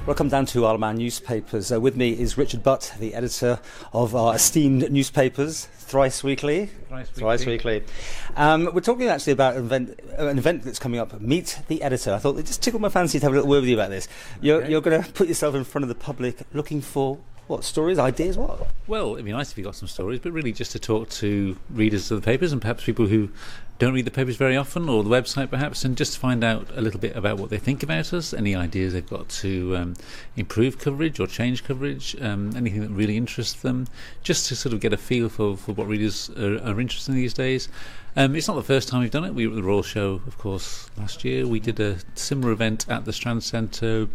Welcome down to Isle of Man newspapers. With me is Richard Butt, the editor of our esteemed newspapers, Thrice Weekly. Thrice Weekly. We're talking actually about an event that's coming up, Meet the Editor. I thought it just tickled my fancy to have a little word with you about this. You're going to put yourself in front of the public looking for what, stories, ideas, what? Well, it'd be nice if you got some stories, but really just to talk to readers of the papers and perhaps people who don't read the papers very often, or the website perhaps, and just to find out a little bit about what they think about us, any ideas they've got to improve coverage or change coverage, anything that really interests them, just to sort of get a feel for what readers are interested in these days. It's not the first time we've done it. We were at the Royal Show, of course, last year. We did a similar event at the Strand Centre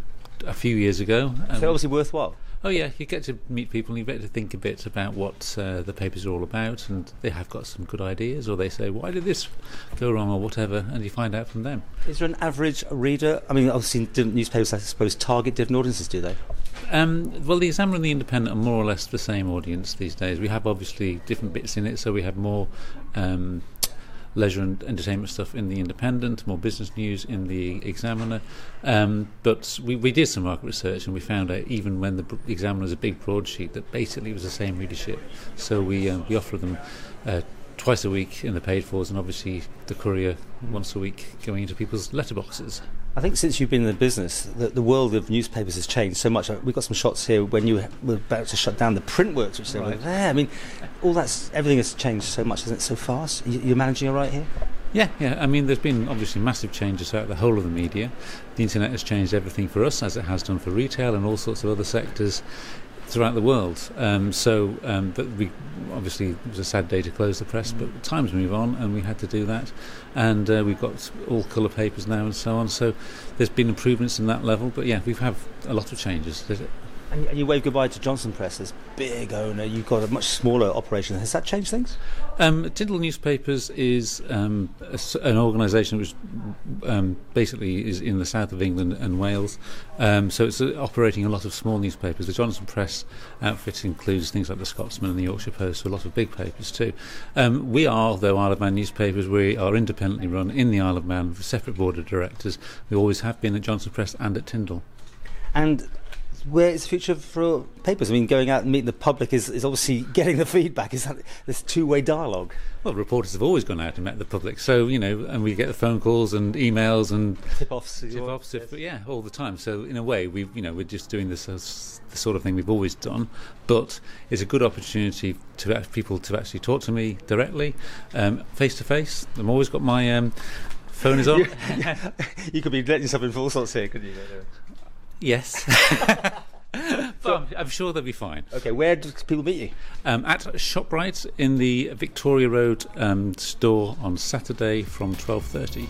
a few years ago. So obviously worthwhile. Oh yeah, you get to meet people and you get to think a bit about what the papers are all about, and they have got some good ideas, or they say, why did this go wrong, or whatever, and you find out from them. Is there an average reader? I mean, obviously newspapers, I suppose, target different audiences, do they? Well, the Examiner and the Independent are more or less the same audience these days. We have obviously different bits in it, so we have more leisure and entertainment stuff in the Independent, more business news in the Examiner, but we did some market research and we found out even when the Examiner was a big broadsheet that basically it was the same readership, so we offer them twice a week in the paid fors, and obviously the Courier once a week going into people's letterboxes. I think since you've been in the business, the world of newspapers has changed so much. We've got some shots here when you were about to shut down the print works, which they were there. I mean, everything has changed so much, isn't it, so fast? You're managing all right here? Yeah. I mean, there's been obviously massive changes throughout the whole of the media. The internet has changed everything for us, as it has done for retail and all sorts of other sectors throughout the world. But we obviously, it was a sad day to close the press, but times move on and we had to do that, and we've got all colour papers now and so on, so there's been improvements in that level, but yeah, we've had a lot of changes. And you wave goodbye to Johnson Press, this big owner. You've got a much smaller operation. Has that changed things? Tyndall Newspapers is an organisation which basically is in the south of England and Wales. So it's operating a lot of small newspapers. The Johnson Press outfit includes things like the Scotsman and the Yorkshire Post, so a lot of big papers too. We are, though, Isle of Man newspapers. We are independently run in the Isle of Man with a separate board of directors. We always have been at Johnson Press and at Tyndall. And where is the future for papers? I mean, going out and meeting the public is obviously getting the feedback. Is that this two-way dialogue? Well, reporters have always gone out and met the public, so and we get the phone calls and emails and tip-offs, yes. All the time. So in a way, we're just doing this as the sort of thing we've always done, but it's a good opportunity to have people to actually talk to me directly, face to face. I've always got my phone is on. You could be letting yourself in for all sorts here, couldn't you? Yes. But I'm sure they'll be fine. Okay, where do people meet you? At ShopRite in the Victoria Road store on Saturday from 12:30.